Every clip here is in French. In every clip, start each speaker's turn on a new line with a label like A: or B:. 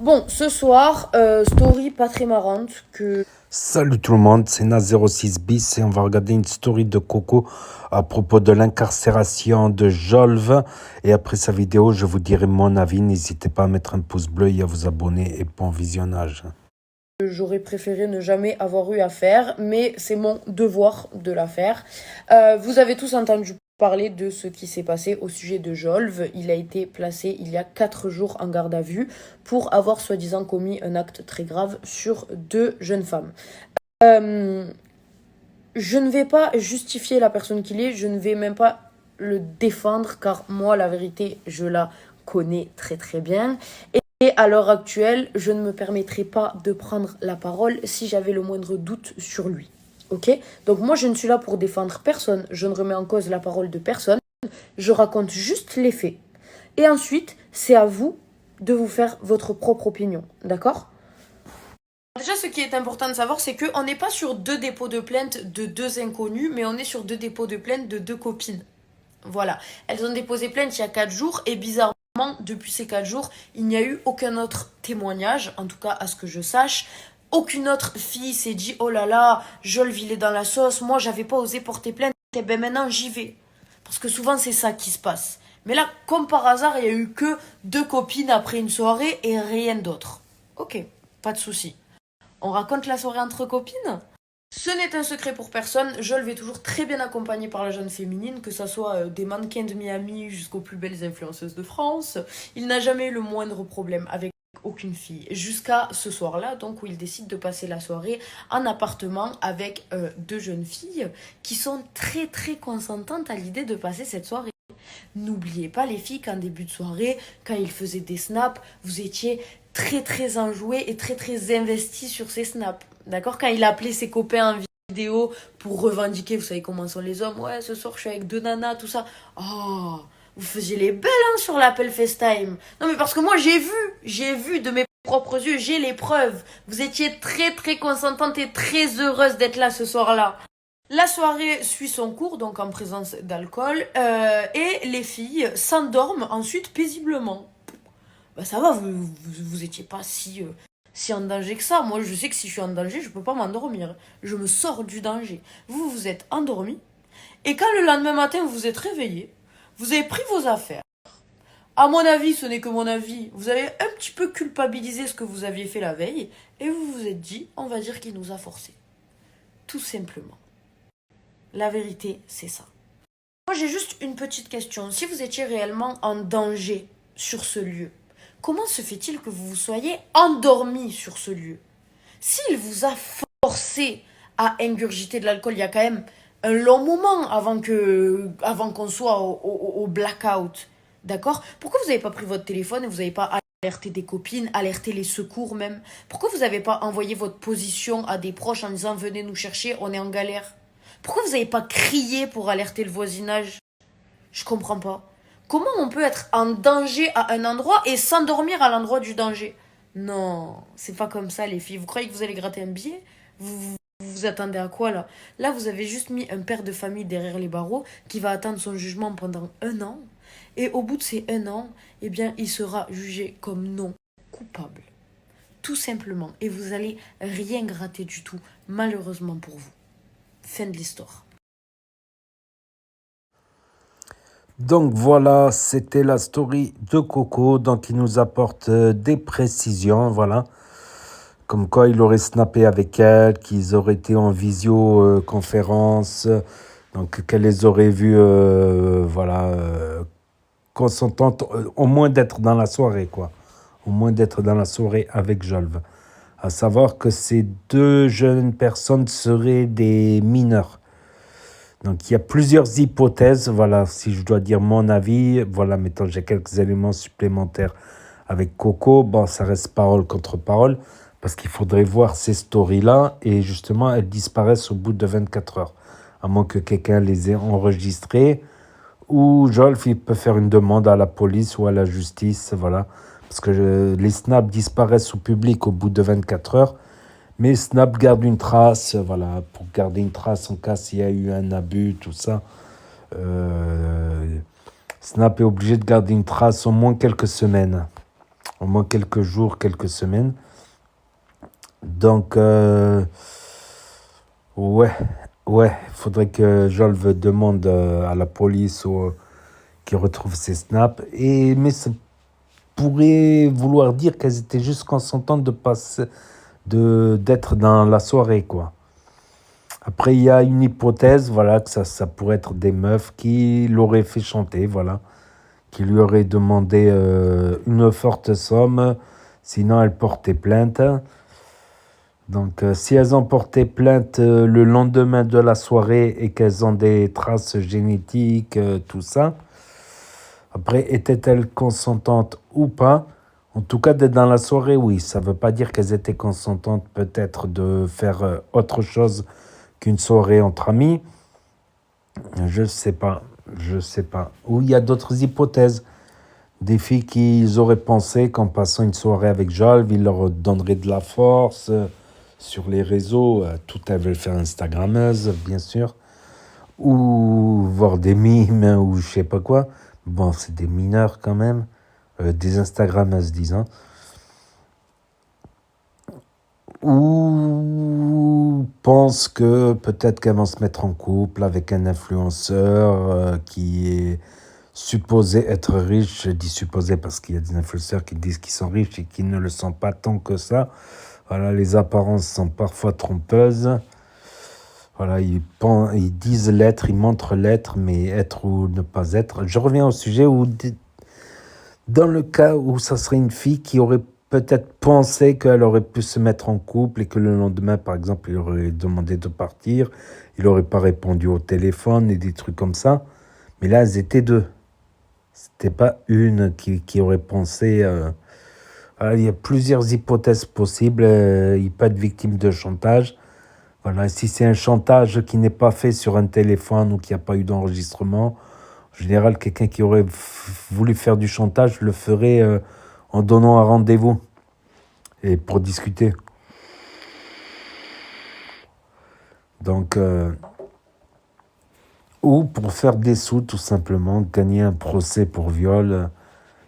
A: Bon, ce soir, story pas très marrante que...
B: Salut tout le monde, c'est Na06 bis et on va regarder une story de Coco à propos de l'incarcération de Jolve. Et après sa vidéo, je vous dirai mon avis. N'hésitez pas à mettre un pouce bleu et à vous abonner et bon visionnage.
A: J'aurais préféré ne jamais avoir eu à faire, mais c'est mon devoir de la faire. Vous avez tous entendu parler de ce qui s'est passé au sujet de Jolve. Il a été placé il y a 4 jours en garde à vue pour avoir soi-disant commis un acte très grave sur 2 jeunes femmes. Je ne vais pas justifier la personne qu'il est, je ne vais même pas le défendre, car moi, la vérité, je la connais très très bien. Et à l'heure actuelle, je ne me permettrai pas de prendre la parole si j'avais le moindre doute sur lui. Ok? Donc moi, je ne suis là pour défendre personne, je ne remets en cause la parole de personne, je raconte juste les faits. Et ensuite, c'est à vous de vous faire votre propre opinion, d'accord? Déjà, ce qui est important de savoir, c'est qu'on n'est pas sur 2 dépôts de plainte de 2 inconnus, mais on est sur 2 dépôts de plainte de 2 copines. Voilà. Elles ont déposé plainte il y a 4 jours, et bizarrement, depuis ces 4 jours, il n'y a eu aucun autre témoignage, en tout cas à ce que je sache. Aucune autre fille s'est dit, oh là là, Jolve il est dans la sauce, moi j'avais pas osé porter plainte, et ben maintenant j'y vais. Parce que souvent c'est ça qui se passe. Mais là, comme par hasard, il n'y a eu que 2 copines après une soirée et rien d'autre. Ok, pas de souci. On raconte la soirée entre copines? Ce n'est un secret pour personne, Jolve est toujours très bien accompagnée par la jeune féminine, que ce soit des mannequins de Miami jusqu'aux plus belles influenceuses de France. Il n'a jamais eu le moindre problème avec aucune fille, jusqu'à ce soir-là, donc où il décide de passer la soirée en appartement avec 2 jeunes filles qui sont très très consentantes à l'idée de passer cette soirée. N'oubliez pas les filles qu'en début de soirée, quand il faisait des snaps, vous étiez très très enjoués et très très investis sur ces snaps. D'accord? Quand il appelait ses copains en vidéo pour revendiquer, vous savez comment sont les hommes, ouais, ce soir je suis avec 2 nanas, tout ça. Oh, vous faisiez les belles hein, sur l'appel FaceTime. Non mais parce que moi j'ai vu de mes propres yeux, j'ai les preuves. Vous étiez très très consentante et très heureuse d'être là ce soir-là. La soirée suit son cours, donc en présence d'alcool, et les filles s'endorment ensuite paisiblement. Bah ça va, vous étiez pas si en danger que ça. Moi, je sais que si je suis en danger, je peux pas m'endormir. Je me sors du danger. Vous, vous êtes endormis, et quand le lendemain matin, vous vous êtes réveillé, vous avez pris vos affaires. À mon avis, ce n'est que mon avis, vous avez un petit peu culpabilisé ce que vous aviez fait la veille, et vous vous êtes dit, on va dire qu'il nous a forcés. Tout simplement. La vérité, c'est ça. Moi, j'ai juste une petite question. Si vous étiez réellement en danger sur ce lieu, comment se fait-il que vous vous soyez endormi sur ce lieu? S'il vous a forcé à ingurgiter de l'alcool, il y a quand même un long moment avant qu'on soit au blackout. D'accord? Pourquoi vous n'avez pas pris votre téléphone et vous n'avez pas alerté des copines, alerté les secours même? Pourquoi vous n'avez pas envoyé votre position à des proches en disant venez nous chercher, on est en galère? Pourquoi vous n'avez pas crié pour alerter le voisinage? Je comprends pas. Comment on peut être en danger à un endroit et s'endormir à l'endroit du danger? Non, c'est pas comme ça les filles. Vous croyez que vous allez gratter un billet? Vous attendez à quoi là? Là, vous avez juste mis un père de famille derrière les barreaux qui va attendre son jugement pendant 1 an. Et au bout de ces 1 an, eh bien, il sera jugé comme non coupable. Tout simplement. Et vous allez rien gratter du tout, malheureusement pour vous. Fin de l'histoire.
B: Donc voilà, c'était la story de Coco. Donc il nous apporte des précisions, voilà. Comme quoi il aurait snappé avec elle, qu'ils auraient été en visioconférence, donc qu'elle les aurait vues, voilà, consentantes, au moins d'être dans la soirée, quoi. Au moins d'être dans la soirée avec Jolve. À savoir que ces 2 jeunes personnes seraient des mineurs. Donc il y a plusieurs hypothèses, voilà, si je dois dire mon avis, voilà, mettons j'ai quelques éléments supplémentaires avec Coco, bon ça reste parole contre parole, parce qu'il faudrait voir ces stories-là, et justement elles disparaissent au bout de 24 heures, à moins que quelqu'un les ait enregistrées, ou Jolf il peut faire une demande à la police ou à la justice, voilà, parce que les snaps disparaissent au public au bout de 24 heures, mais Snap garde une trace, voilà, pour garder une trace en cas s'il y a eu un abus, tout ça. Snap est obligé de garder une trace au moins quelques semaines. au moins quelques jours, quelques semaines. Donc, ouais, ouais, il faudrait que Jolve demande à la police ou qui retrouve ses snaps. Mais ça pourrait vouloir dire qu'elles étaient juste consentantes d'être dans la soirée, quoi. Après, il y a une hypothèse, voilà, que ça pourrait être des meufs qui l'auraient fait chanter, voilà, qui lui auraient demandé une forte somme, sinon elles portaient plainte. Donc, si elles ont porté plainte le lendemain de la soirée et qu'elles ont des traces génétiques, tout ça, après, étaient-elles consentantes ou pas? En tout cas, d'être dans la soirée, oui. Ça ne veut pas dire qu'elles étaient consentantes peut-être de faire autre chose qu'une soirée entre amis. Je sais pas. Je sais pas. Ou il y a d'autres hypothèses. Des filles qui auraient pensé qu'en passant une soirée avec Jolve, il leur donnerait de la force sur les réseaux. Toutes elles veulent faire Instagrammeuse, bien sûr. Ou voir des mimes ou je sais pas quoi. Bon, c'est des mineurs quand même. Des Instagrammeuses, disons. Ou pense que peut-être qu'elles vont se mettre en couple avec un influenceur qui est supposé être riche. Je dis supposé parce qu'il y a des influenceurs qui disent qu'ils sont riches et qui ne le sont pas tant que ça. Voilà, les apparences sont parfois trompeuses. Voilà, ils disent l'être, ils montrent l'être, mais être ou ne pas être. Je reviens au sujet où, dans le cas où ça serait une fille qui aurait peut-être pensé qu'elle aurait pu se mettre en couple et que le lendemain, par exemple, il aurait demandé de partir, il n'aurait pas répondu au téléphone et des trucs comme ça. Mais là, elles étaient deux. C'était pas une qui aurait pensé. Alors, il y a plusieurs hypothèses possibles. Il peut être victime de chantage. Voilà, si c'est un chantage qui n'est pas fait sur un téléphone ou qu'il n'y a pas eu d'enregistrement, en général, quelqu'un qui aurait voulu faire du chantage le ferait en donnant un rendez-vous et pour discuter. Donc, ou pour faire des sous, tout simplement, gagner un procès pour viol.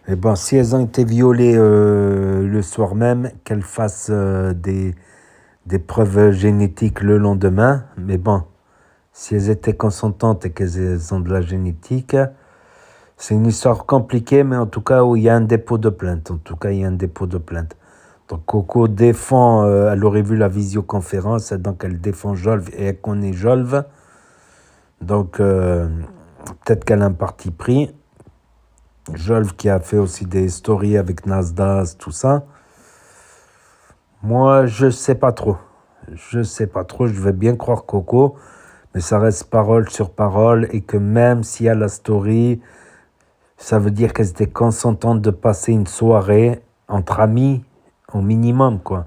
B: Et ben, si elles ont été violées le soir même, qu'elles fassent des preuves génétiques le lendemain. Mais bon, si elles étaient consentantes et qu'elles ont de la génétique, c'est une histoire compliquée, mais en tout cas, où il y a un dépôt de plainte. En tout cas, il y a un dépôt de plainte. Donc, Coco défend, elle aurait vu la visioconférence, donc elle défend Jolve et elle connaît Jolve. Donc, peut-être qu'elle a un parti pris. Jolve qui a fait aussi des stories avec Nasdaq, tout ça. Moi, je sais pas trop. Je sais pas trop, je vais bien croire Coco, mais ça reste parole sur parole et que même s'il y a la story, ça veut dire qu'elles étaient consentantes de passer une soirée entre amis au minimum, quoi.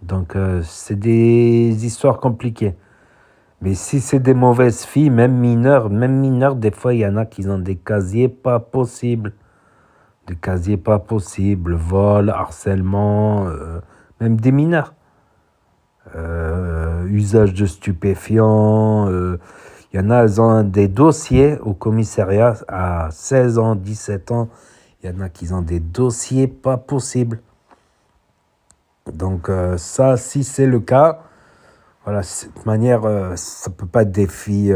B: Donc, c'est des histoires compliquées. Mais si c'est des mauvaises filles, même mineures, des fois, il y en a qui ont des casiers pas possibles. Des casiers pas possibles, vol, harcèlement, même des mineurs. Usage de stupéfiants. Il y en a, elles ont des dossiers au commissariat à 16 ans, 17 ans. Il y en a qui ont des dossiers pas possibles. Donc ça, si c'est le cas, voilà, de cette manière, ça peut pas être des filles,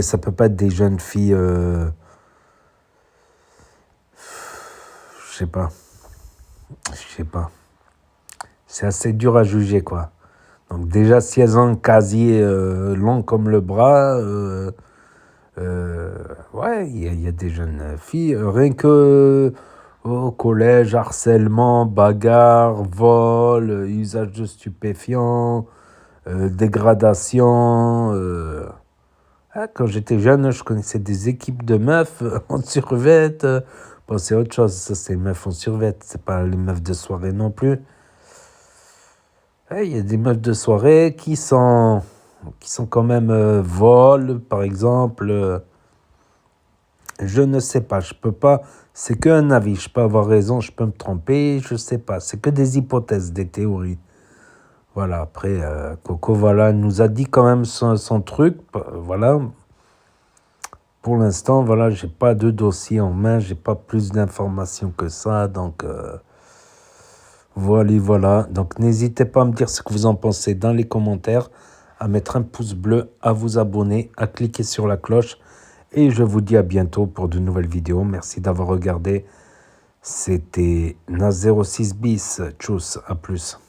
B: ça peut pas être des jeunes filles, je sais pas. C'est assez dur à juger, quoi. Donc déjà, si elles ont un casier long comme le bras, ouais, il y a des jeunes filles, rien que au collège, harcèlement, bagarre, vol, usage de stupéfiants, dégradation. Quand j'étais jeune, je connaissais des équipes de meufs en survêt. Bon, c'est autre chose, ça c'est les meufs en survêt, c'est pas les meufs de soirée non plus. Il y a des meufs de soirée qui sont quand même vol, par exemple. Je ne sais pas, je peux pas. C'est qu'un avis, je peux avoir raison, je peux me tromper, je sais pas. C'est que des hypothèses, des théories. Voilà, après, Coco, voilà, nous a dit quand même son truc, voilà. pour l'instant, voilà, j'ai pas de dossier en main, j'ai pas plus d'informations que ça, donc voilà. Donc n'hésitez pas à me dire ce que vous en pensez dans les commentaires, à mettre un pouce bleu, à vous abonner, à cliquer sur la cloche, et je vous dis à bientôt pour de nouvelles vidéos. Merci d'avoir regardé. C'était Na06 bis. Tchuss, à plus.